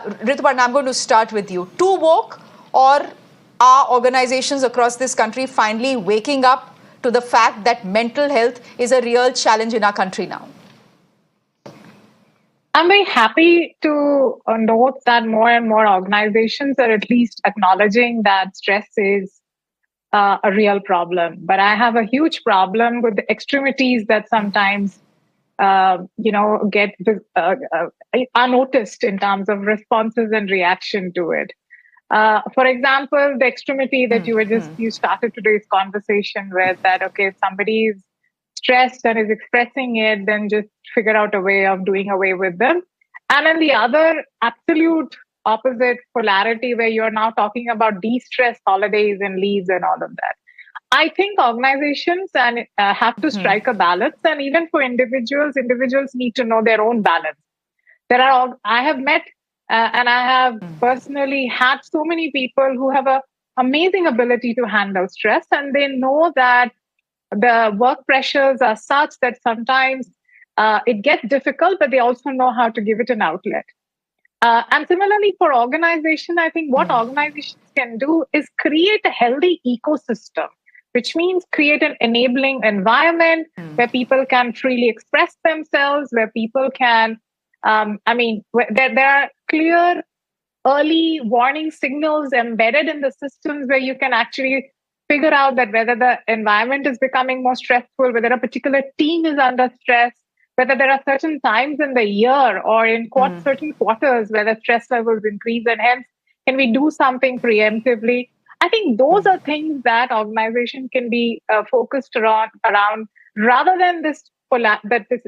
Rituparna, I'm going to start with you. Too woke, or are organizations across this country finally waking up to the fact that mental health is a real challenge in our country now? I'm very happy to note that more and more organizations are at least acknowledging that stress is a real problem. But I have a huge problem with the extremities that sometimes, get unnoticed in terms of responses and reaction to it. For example, the extremity that you started today's conversation with, that, okay, if somebody is stressed and is expressing it, then just figure out a way of doing away with them. And then the other absolute opposite polarity, where you're now talking about de-stress holidays and leaves and all of that. I think organizations have to strike a balance, and even for individuals need to know their own balance. I have met and I have personally had so many people who have an amazing ability to handle stress, and they know that the work pressures are such that sometimes it gets difficult, but they also know how to give it an outlet. And similarly for organization, I think what organizations can do is create a healthy ecosystem, which means create an enabling environment where people can freely express themselves, where people can, there are clear early warning signals embedded in the systems where you can actually figure out that whether the environment is becoming more stressful, whether a particular team is under stress, whether there are certain times in the year or in certain quarters where the stress levels increase, and hence, can we do something preemptively? I think those are things that organization can be focused around rather than this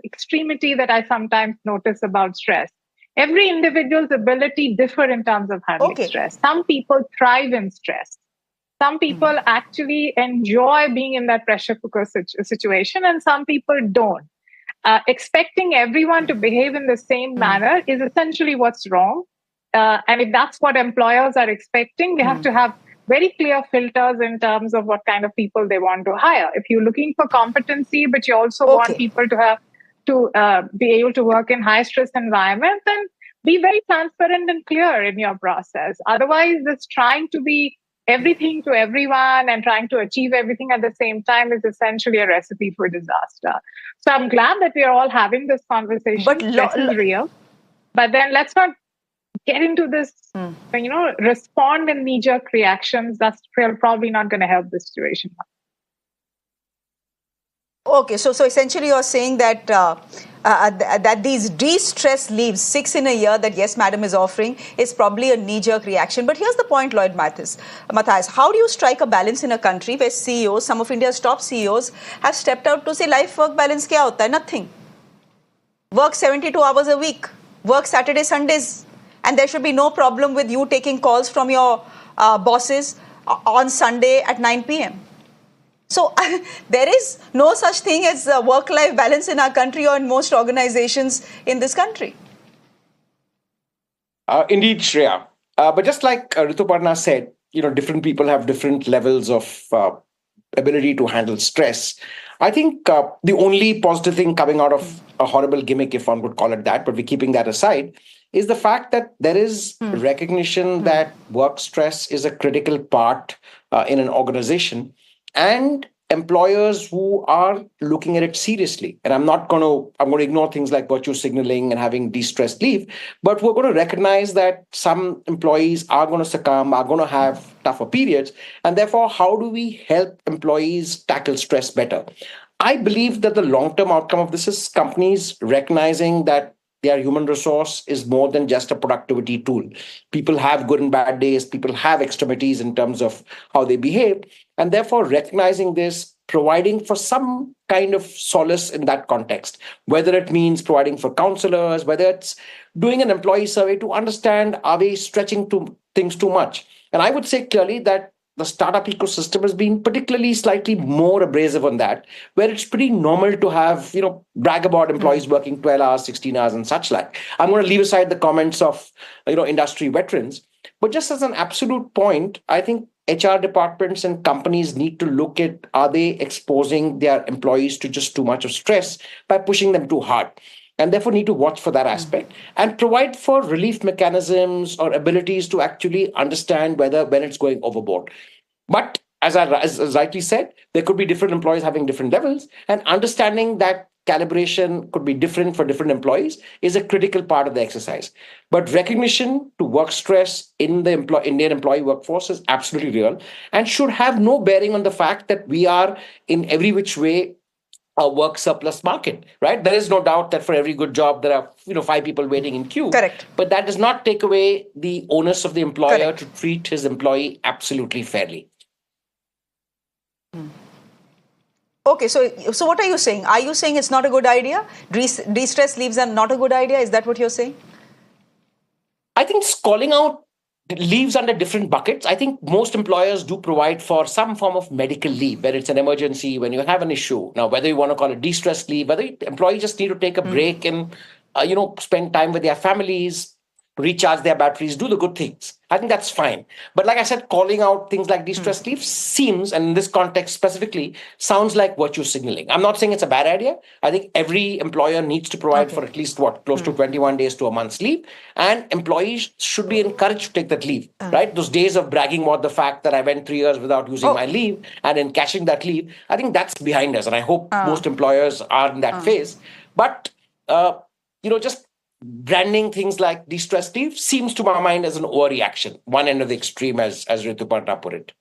extremity that I sometimes notice about stress. Every individual's ability differ in terms of handling stress. Some people thrive in stress. Some people actually enjoy being in that pressure cooker situation, and some people don't. Expecting everyone to behave in the same manner is essentially what's wrong. And if that's what employers are expecting, they have to have very clear filters in terms of what kind of people they want to hire. If you're looking for competency, but you also want people to have to be able to work in high stress environments, then be very transparent and clear in your process. Otherwise, it's trying to be everything to everyone and trying to achieve everything at the same time is essentially a recipe for disaster. So I'm glad that we are all having this conversation. But stress is real. But then let's not get into this, respond in knee-jerk reactions. That's probably not going to help the situation. Okay, so essentially you're saying that that these de-stress leaves, 6 in a year that Yes Madam is offering, is probably a knee-jerk reaction. But here's the point, Lloyd Matthias. How do you strike a balance in a country where CEOs, some of India's top CEOs, have stepped out to say life-work balance kya hota hai? Nothing. Work 72 hours a week, work Saturday, Sundays, and there should be no problem with you taking calls from your bosses on Sunday at 9 p.m. So there is no such thing as work-life balance in our country or in most organizations in this country. Indeed, Shreya. But just like Rituparna said, different people have different levels of ability to handle stress. I think the only positive thing coming out of a horrible gimmick, if one would call it that, but we're keeping that aside, is the fact that there is recognition that work stress is a critical part in an organization, and employers who are looking at it seriously. And I'm going to ignore things like virtue signaling and having de-stress leave, but we're going to recognize that some employees are going to succumb, are going to have tougher periods. And therefore, how do we help employees tackle stress better? I believe that the long-term outcome of this is companies recognizing that their human resource is more than just a productivity tool. People have good and bad days. People have extremities in terms of how they behave. And therefore, recognizing this, providing for some kind of solace in that context, whether it means providing for counselors, whether it's doing an employee survey to understand, are they stretching things too much? And I would say clearly that the startup ecosystem has been particularly slightly more abrasive on that, where it's pretty normal to have, brag about employees working 12 hours, 16 hours and such like. I'm going to leave aside the comments of, industry veterans. But just as an absolute point, I think HR departments and companies need to look at, are they exposing their employees to just too much of stress by pushing them too hard? and therefore need to watch for that aspect and provide for relief mechanisms or abilities to actually understand whether when it's going overboard. But as rightly said, there could be different employees having different levels, and understanding that calibration could be different for different employees is a critical part of the exercise. But recognition to work stress in the Indian employee workforce is absolutely real and should have no bearing on the fact that we are in every which way a work surplus market, right? There is no doubt that for every good job there are 5 people waiting in queue. Correct. But that does not take away the onus of the employer Correct. to treat his employee absolutely fairly. Okay, so what are you saying? Are you saying it's not a good idea? De-stress leaves are not a good idea? Is that what you're saying? I think calling out leaves under different buckets. I think most employers do provide for some form of medical leave, where it's an emergency, when you have an issue. Now, whether you want to call it de-stress leave, whether employees just need to take a break and spend time with their families, recharge their batteries, do the good things. I think that's fine. But like I said, calling out things like de-stress leave seems, and in this context specifically, sounds like virtue signaling. I'm not saying it's a bad idea. I think every employer needs to provide for at least close to 21 days to a month's leave. And employees should be encouraged to take that leave, right? Those days of bragging about the fact that I went 3 years without using my leave and in cashing that leave, I think that's behind us. And I hope most employers are in that phase. But, just branding things like de-stress leave seems to my mind as an overreaction, one end of the extreme, as Rituparna put it.